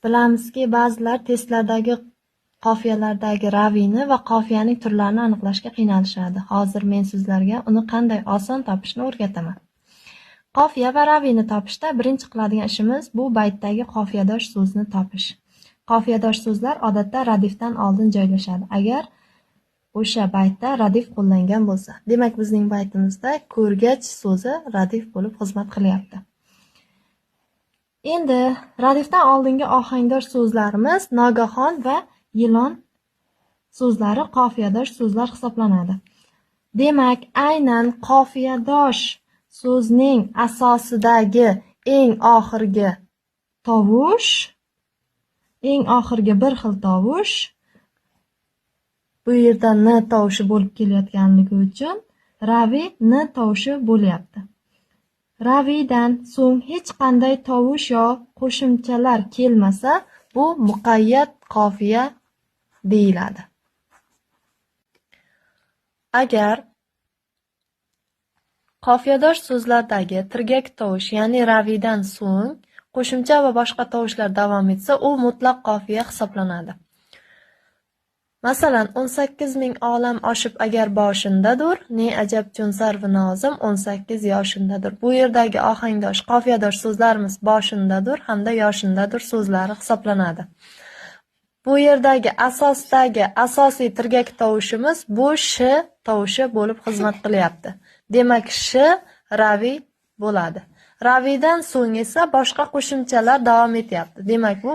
Bilamizki, ba'zilar testlardagi qofiyalardagi raviyni va qofiyaning turlarini aniqlashga qiynalishadi. Hozir men sizlarga uni qanday oson topishni o'rgataman. Qofiya va raviyni topishda birinchi qiladigan ishimiz bu baytdagi qofiyadosh so'zni topish. Qofiyadosh so'zlar odatda radifdan oldin joylashadi, agar o'sha baytda radif qo'llangan bo'lsa. Demak, bizning baytimizda ko'rgach so'zi radif bo'lib xizmat qilyapti. Endi radifdan oldingi ohangdosh so'zlarimiz nogahon va yilon so'zlari qofiyadosh so'zlar hisoblanadi. Demak, aynan qofiyadosh so'zning asosidagi eng oxirgi tovush, eng oxirgi bir xil tovush, bu yerda n tovushi bo'lib kelayotganligi uchun raviy n tovushi bo'lyapti. Raviydan so'ng hech qanday tovush yo qo'shimchalar kelmasa, bu muqayyat qofiya deyiladi. Agar qofiyadosh so'zlardagi tirgak tovush, ya'ni raviydan so'ng qo'shimcha va boshqa tovushlar davom etsa, u mutlaq qofiya hisoblanadi. Masalan, 18.000 olam oshib agar boshindadir, ne ajab cho'nsarvi nozim 18 yoshindadir. Bu yerdagi ohangdosh, qofiyadosh so'zlarimiz boshindadir hamda yoshindadir so'zlari hisoblanadi. Bu yerdagi asosiy tirgak tovushimiz bu sh tovushi bo'lib xizmat qilyapti. Demak, sh raviy bo'ladi. Raviydan so'ng esa boshqa qo'shimchalar davom etyapti. Demak, bu